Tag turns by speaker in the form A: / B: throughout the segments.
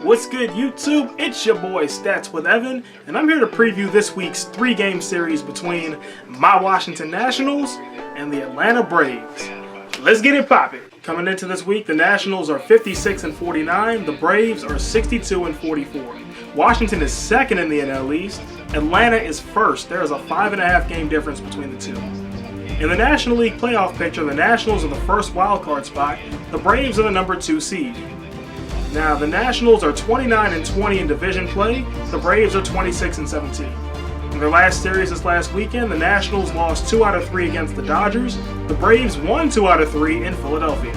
A: What's good, YouTube? It's your boy Stats with Evan, and I'm here to preview this week's 3-game series between my Washington Nationals and the Atlanta Braves. Let's get it poppin'. Coming into this week, the Nationals are 56-49, the Braves are 62-44. Washington is second in the NL East, Atlanta is first. There is a 5.5 game difference between the two. In the National League playoff picture, the Nationals are the first wildcard spot, the Braves are the number 2 seed. Now, the Nationals are 29-20 in division play, the Braves are 26-17. In their last series this last weekend, the Nationals lost 2 out of 3 against the Dodgers, the Braves won 2 out of 3 in Philadelphia.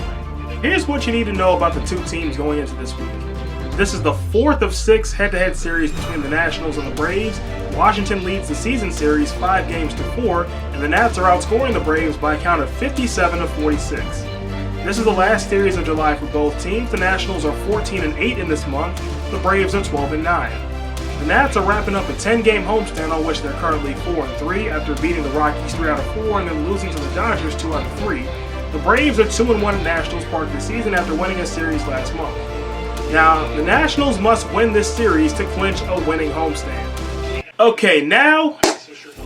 A: Here's what you need to know about the two teams going into this week. This is the 4th of 6 head-to-head series between the Nationals and the Braves. Washington leads the season series 5-4, and the Nats are outscoring the Braves by a count of 57-46. This is the last series of July for both teams. The Nationals are 14-8 in this month, the Braves are 12-9. The Nats are wrapping up a 10-game homestand on which they're currently 4-3 after beating the Rockies 3 out of 4 and then losing to the Dodgers 2 out of 3. The Braves are 2-1 at Nationals Park this season after winning a series last month. Now, the Nationals must win this series to clinch a winning homestand. Okay, now,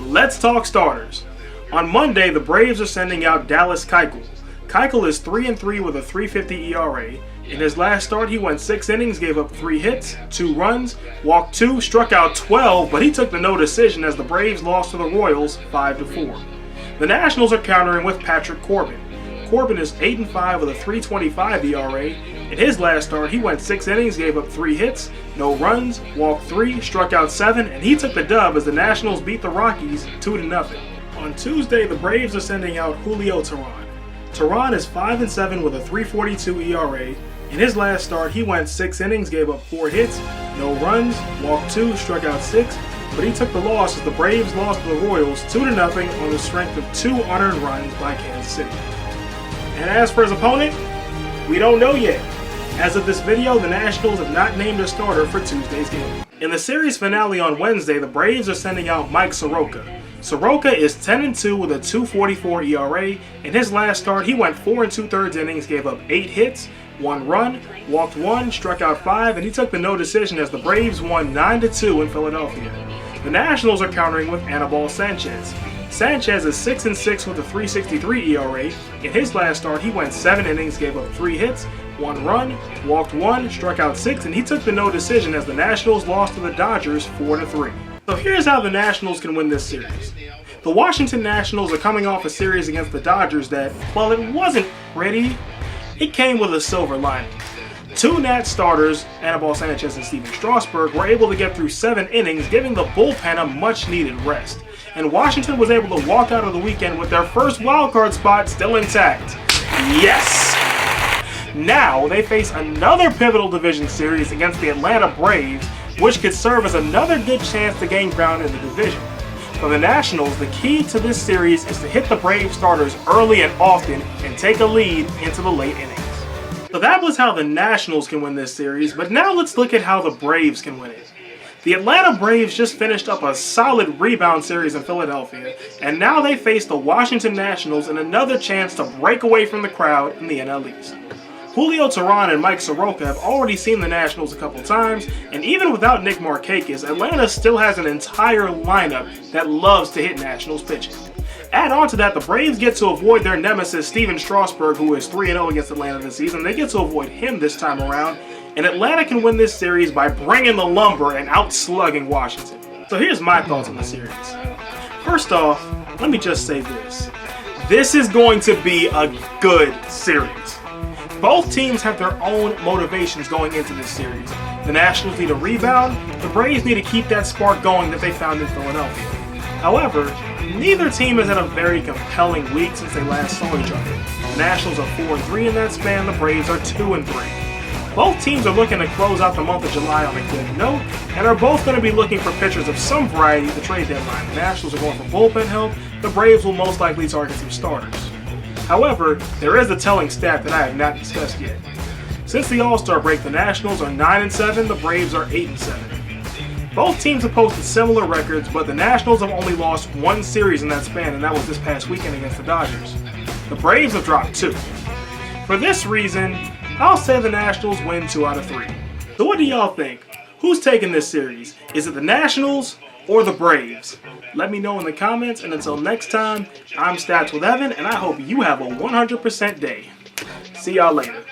A: let's talk starters. On Monday, the Braves are sending out Dallas Keuchel. Keuchel is 3-3 with a .350 ERA. In his last start, he went 6 innings, gave up 3 hits, 2 runs, walked 2, struck out 12, but he took the no decision as the Braves lost to the Royals 5-4. The Nationals are countering with Patrick Corbin. Corbin is 8-5 with a .325 ERA. In his last start, he went 6 innings, gave up 3 hits, no runs, walked 3, struck out 7, and he took the dub as the Nationals beat the Rockies 2-0. On Tuesday, the Braves are sending out Julio Teheran. Teheran is 5-7 with a .342 ERA. In his last start, he went 6 innings, gave up 4 hits, no runs, walked 2, struck out 6, but he took the loss as the Braves lost to the Royals 2-0 on the strength of 2 unearned runs by Kansas City. And as for his opponent, we don't know yet. As of this video, the Nationals have not named a starter for Tuesday's game. In the series finale on Wednesday, the Braves are sending out Mike Soroka. Soroka is 10-2 with a .244 ERA. In his last start, he went 4 2/3 innings, gave up 8 hits, 1 run, walked 1, struck out 5, and he took the no decision as the Braves won 9-2 in Philadelphia. The Nationals are countering with Anibal Sanchez. Sanchez is 6-6 with a .363 ERA. In his last start, he went 7 innings, gave up 3 hits, 1 run, walked 1, struck out 6, and he took the no decision as the Nationals lost to the Dodgers 4-3. So here's how the Nationals can win this series. The Washington Nationals are coming off a series against the Dodgers that, while it wasn't pretty, it came with a silver lining. 2 Nats starters, Anibal Sanchez and Stephen Strasburg, were able to get through 7 innings, giving the bullpen a much-needed rest. And Washington was able to walk out of the weekend with their first wildcard spot still intact. Yes! Now they face another pivotal division series against the Atlanta Braves, which could serve as another good chance to gain ground in the division. For the Nationals, the key to this series is to hit the Braves starters early and often and take a lead into the late innings. So that was how the Nationals can win this series, but now let's look at how the Braves can win it. The Atlanta Braves just finished up a solid rebound series in Philadelphia, and now they face the Washington Nationals in another chance to break away from the crowd in the NL East. Julio Teheran and Mike Soroka have already seen the Nationals a couple times, and even without Nick Markakis, Atlanta still has an entire lineup that loves to hit Nationals pitching. Add on to that, the Braves get to avoid their nemesis Stephen Strasburg, who is 3-0 against Atlanta this season. They get to avoid him this time around, and Atlanta can win this series by bringing the lumber and out-slugging Washington. So here's my thoughts on the series. First off, let me just say this. This is going to be a good series. Both teams have their own motivations going into this series. The Nationals need a rebound, the Braves need to keep that spark going that they found in Philadelphia. However, neither team has had a very compelling week since they last saw each other. The Nationals are 4-3 in that span, the Braves are 2-3. Both teams are looking to close out the month of July on a good note, and are both going to be looking for pitchers of some variety at the trade deadline. The Nationals are going for bullpen help, the Braves will most likely target some starters. However, there is a telling stat that I have not discussed yet. Since the All-Star break, the Nationals are 9-7, the Braves are 8-7. Both teams have posted similar records, but the Nationals have only lost 1 series in that span, and that was this past weekend against the Dodgers. The Braves have dropped 2. For this reason, I'll say the Nationals win 2 out of 3. So what do y'all think? Who's taking this series? Is it the Nationals or the Braves? Let me know in the comments, and until next time, I'm Stats with Evan, and I hope you have a 100% day. See y'all later.